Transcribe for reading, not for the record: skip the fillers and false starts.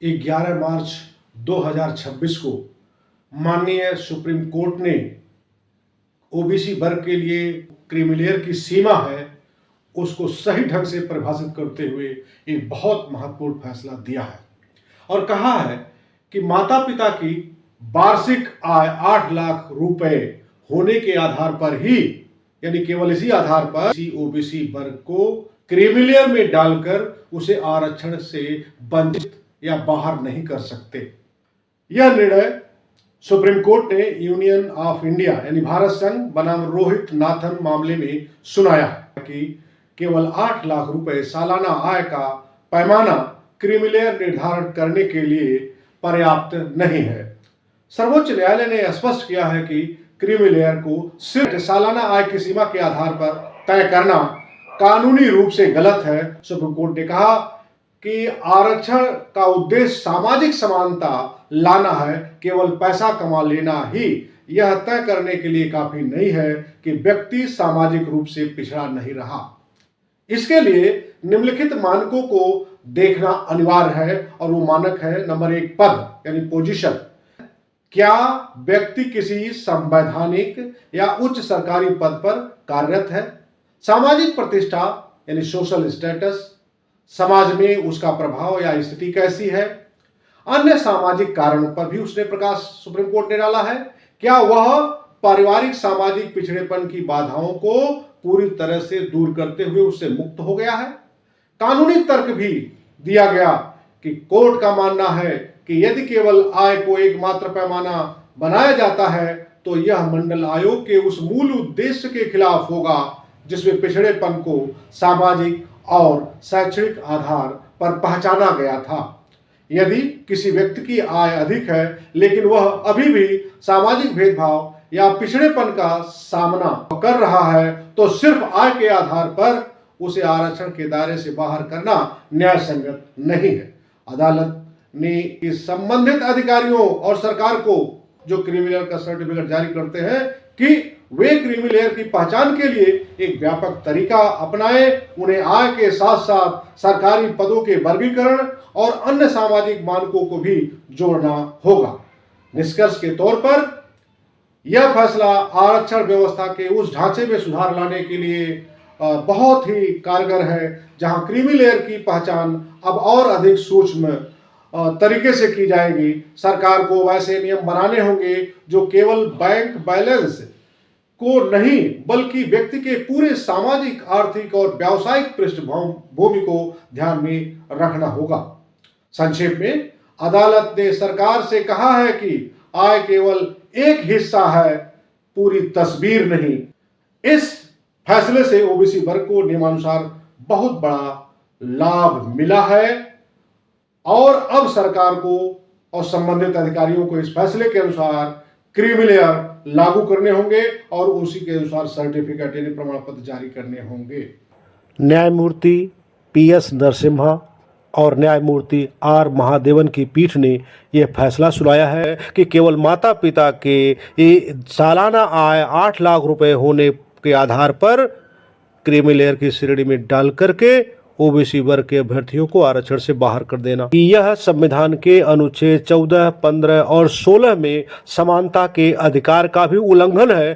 11 मार्च 2026 को माननीय supreme court ने ओबीसी वर्ग के लिए क्रीमी की सीमा है उसको सही ढंग से परिभाषित करते हुए एक बहुत महत्वपूर्ण फैसला दिया है और कहा है कि माता पिता की वार्षिक आय 8 लाख रुपए होने के आधार पर ही, यानी केवल इसी आधार पर ओबीसी वर्ग को क्रीमी में डालकर उसे आरक्षण से वंचित या बाहर नहीं कर सकते। यह निर्णय सुप्रीम कोर्ट ने यूनियन ऑफ इंडिया यानी भारत संघ बनाम रोहित नाथन मामले में सुनाया है कि केवल 8 लाख रुपए सालाना आय का पैमाना क्रीमी निर्धारण करने के लिए पर्याप्त नहीं है। सर्वोच्च न्यायालय ने स्पष्ट किया है कि क्रीमी को सिर्फ सालाना आय की सीमा के आधार पर तय करना कानूनी रूप से गलत है। सुप्रीम कोर्ट ने कहा कि आरक्षण का उद्देश्य सामाजिक समानता लाना है, केवल पैसा कमा लेना ही यह तय करने के लिए काफी नहीं है कि व्यक्ति सामाजिक रूप से पिछड़ा नहीं रहा। इसके लिए निम्नलिखित मानकों को देखना अनिवार्य है और वो मानक है नंबर 1 पद यानी पोजीशन। क्या व्यक्ति किसी संवैधानिक या उच्च सरकारी पद पर कार्यरत है? सामाजिक प्रतिष्ठा यानी सोशल स्टेटस, समाज में उसका प्रभाव या स्थिति कैसी है? अन्य सामाजिक कारणों पर भी उसने प्रकाश सुप्रीम कोर्ट ने डाला है। क्या वह पारिवारिक सामाजिक पिछड़ेपन की बाधाओं को पूरी तरह से दूर करते हुए उससे मुक्त हो गया है? कानूनी तर्क भी दिया गया कि कोर्ट का मानना है कि यदि केवल आय को एकमात्र पैमाना बनाया जाता है तो यह मंडल आयोग के उस मूल उद्देश्य के खिलाफ होगा जिसमें पिछड़ेपन को सामाजिक और शैक्षणिक आधार पर पहचाना गया था। यदि किसी व्यक्ति की आय अधिक है लेकिन वह अभी भी सामाजिक भेदभाव या पिछड़ेपन का सामना कर रहा है तो सिर्फ आय के आधार पर उसे आरक्षण के दायरे से बाहर करना न्याय संगत नहीं है। अदालत ने इस संबंधित अधिकारियों और सरकार को जो क्रीमी का सर्टिफिकेट जारी करते हैं कि वे क्रीमी की पहचान के लिए एक व्यापक तरीका अपनाएं, उन्हें आय के साथ साथ सरकारी पदों के वर्गीकरण और अन्य सामाजिक मानकों को भी जोड़ना होगा। निष्कर्ष के तौर पर यह फैसला आरक्षण व्यवस्था के उस ढांचे में सुधार लाने के लिए बहुत ही कारगर है जहां क्रीमी की पहचान अब और अधिक सूक्ष्म तरीके से की जाएगी। सरकार को वैसे नियम बनाने होंगे जो केवल बैंक बैलेंस को नहीं बल्कि व्यक्ति के पूरे सामाजिक, आर्थिक और व्यावसायिक पृष्ठभूमि को ध्यान में रखना होगा। संक्षेप में अदालत ने सरकार से कहा है कि आय केवल एक हिस्सा है, पूरी तस्वीर नहीं। इस फैसले से ओबीसी वर्ग को नियमानुसार बहुत बड़ा लाभ मिला है और अब सरकार को और संबंधित अधिकारियों को इस फैसले के अनुसार क्रीमी लागू करने होंगे और उसी के अनुसार सर्टिफिकेट यानी प्रमाण पत्र जारी करने होंगे। न्यायमूर्ति PS नरसिम्हा और न्यायमूर्ति R महादेवन की पीठ ने यह फैसला सुनाया है कि केवल माता पिता के सालाना आय 8 लाख रुपए होने के आधार पर क्रीमी की श्रेणी में डाल करके ओबीसी वर्ग के अभ्यर्थियों को आरक्षण से बाहर कर देना, यह संविधान के अनुच्छेद 14, 15 और 16 में समानता के अधिकार का भी उल्लंघन है।